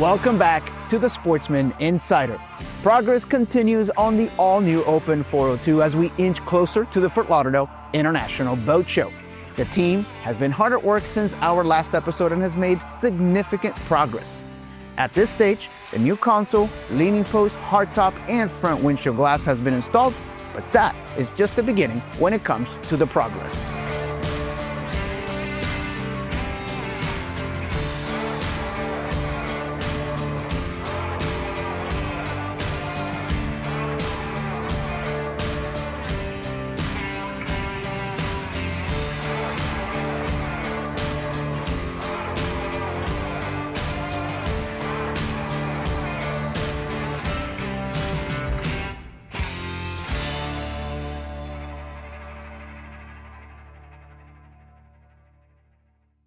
Welcome back to the Sportsman Insider. Progress continues on the all-new Open 402 as we inch closer to the Fort Lauderdale International Boat Show. The team has been hard at work since our last episode and has made significant progress. At this stage, the new console, leaning post, hardtop, and front windshield glass has been installed, but that is just the beginning when it comes to the progress.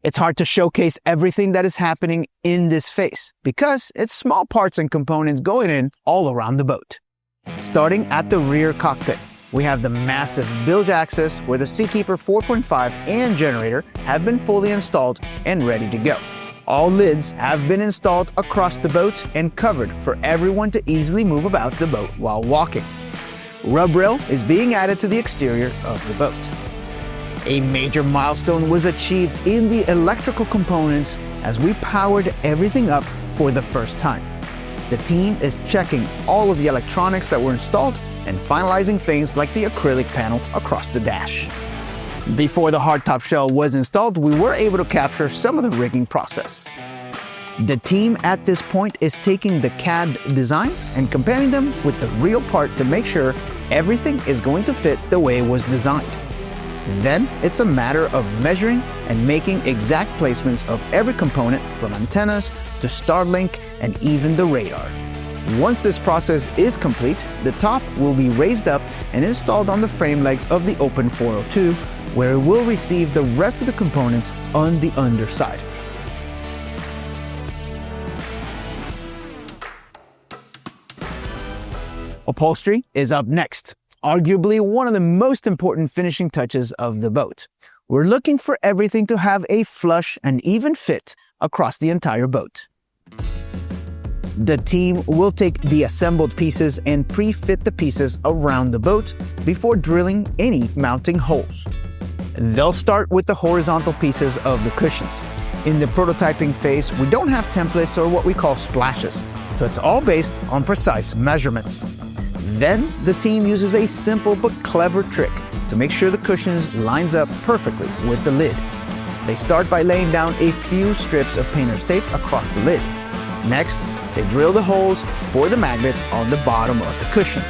It's hard to showcase everything that is happening in this phase because it's small parts and components going in all around the boat. Starting at the rear cockpit, we have the massive bilge access where the Seakeeper 4.5 and generator have been fully installed and ready to go. All lids have been installed across the boat and covered for everyone to easily move about the boat while walking. Rub rail is being added to the exterior of the boat. A major milestone was achieved in the electrical components as we powered everything up for the first time. The team is checking all of the electronics that were installed and finalizing things like the acrylic panel across the dash. Before the hardtop shell was installed, we were able to capture some of the rigging process. The team at this point is taking the CAD designs and comparing them with the real part to make sure everything is going to fit the way it was designed. Then it's a matter of measuring and making exact placements of every component from antennas to Starlink and even the radar. Once this process is complete, the top will be raised up and installed on the frame legs of the Open 402, where it will receive the rest of the components on the underside. Upholstery is up next. Arguably one of the most important finishing touches of the boat. We're looking for everything to have a flush and even fit across the entire boat. The team will take the assembled pieces and pre-fit the pieces around the boat before drilling any mounting holes. They'll start with the horizontal pieces of the cushions. In the prototyping phase, we don't have templates or what we call splashes, so it's all based on precise measurements. Then, the team uses a simple but clever trick to make sure the cushions lines up perfectly with the lid. They start by laying down a few strips of painter's tape across the lid. Next, they drill the holes for the magnets on the bottom of the cushion.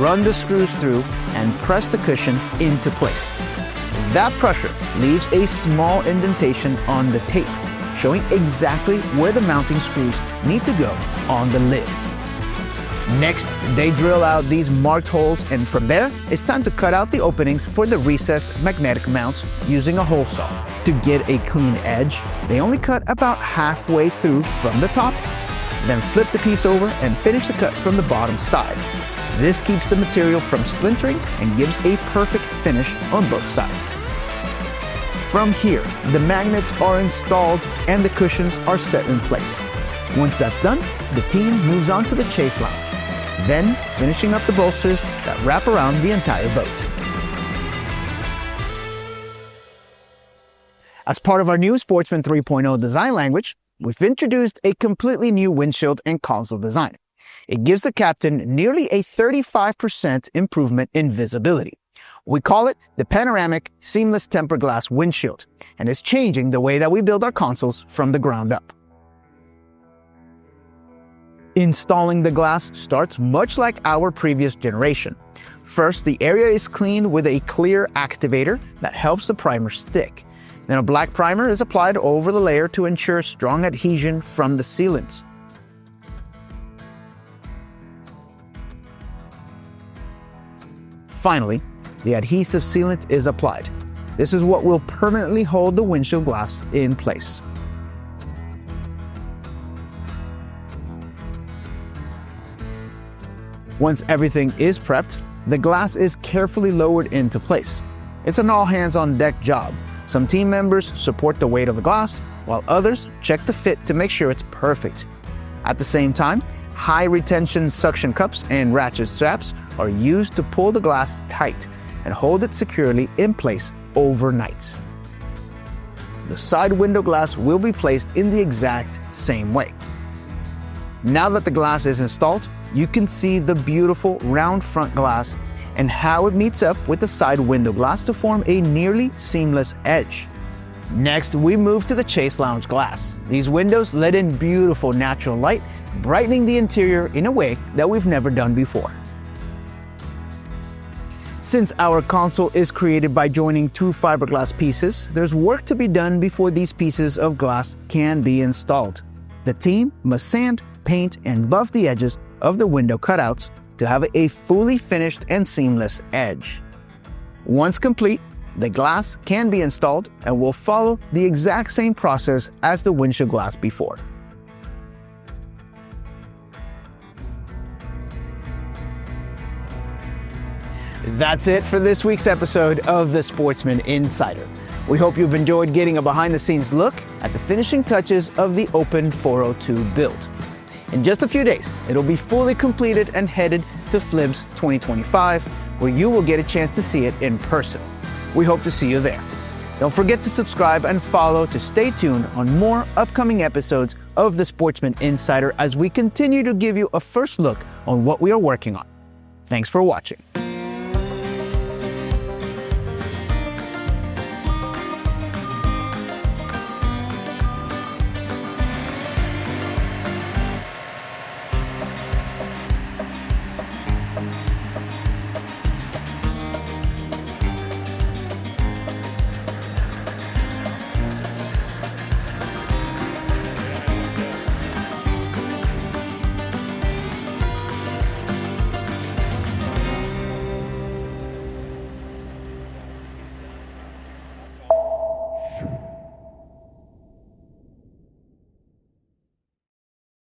Run the screws through and press the cushion into place. That pressure leaves a small indentation on the tape, showing exactly where the mounting screws need to go on the lid. Next, they drill out these marked holes, and from there, it's time to cut out the openings for the recessed magnetic mounts using a hole saw. To get a clean edge, they only cut about halfway through from the top, then flip the piece over and finish the cut from the bottom side. This keeps the material from splintering and gives a perfect finish on both sides. From here, the magnets are installed and the cushions are set in place. Once that's done, the team moves on to the chase lounge, then finishing up the bolsters that wrap around the entire boat. As part of our new Sportsman 3.0 design language, we've introduced a completely new windshield and console design. It gives the captain nearly a 35% improvement in visibility. We call it the Panoramic Seamless Tempered Glass Windshield, and it's changing the way that we build our consoles from the ground up. Installing the glass starts much like our previous generation. First, the area is cleaned with a clear activator that helps the primer stick. Then a black primer is applied over the layer to ensure strong adhesion from the sealants. Finally, the adhesive sealant is applied. This is what will permanently hold the windshield glass in place. Once everything is prepped, the glass is carefully lowered into place. It's an all-hands-on-deck job. Some team members support the weight of the glass, while others check the fit to make sure it's perfect. At the same time, high retention suction cups and ratchet straps are used to pull the glass tight and hold it securely in place overnight. The side window glass will be placed in the exact same way. Now that the glass is installed, you can see the beautiful round front glass and how it meets up with the side window glass to form a nearly seamless edge. Next, we move to the Chase Lounge glass. These windows let in beautiful natural light, brightening the interior in a way that we've never done before. Since our console is created by joining two fiberglass pieces, there's work to be done before these pieces of glass can be installed. The team must sand, paint, and buff the edges of the window cutouts to have a fully finished and seamless edge. Once complete, the glass can be installed and will follow the exact same process as the windshield glass before. That's it for this week's episode of the Sportsman Insider. We hope you've enjoyed getting a behind-the-scenes look at the finishing touches of the Open 402 build. In just a few days, it'll be fully completed and headed to FLIBS 2025, where you will get a chance to see it in person. We hope to see you there. Don't forget to subscribe and follow to stay tuned on more upcoming episodes of the Sportsman Insider as we continue to give you a first look on what we are working on. Thanks for watching.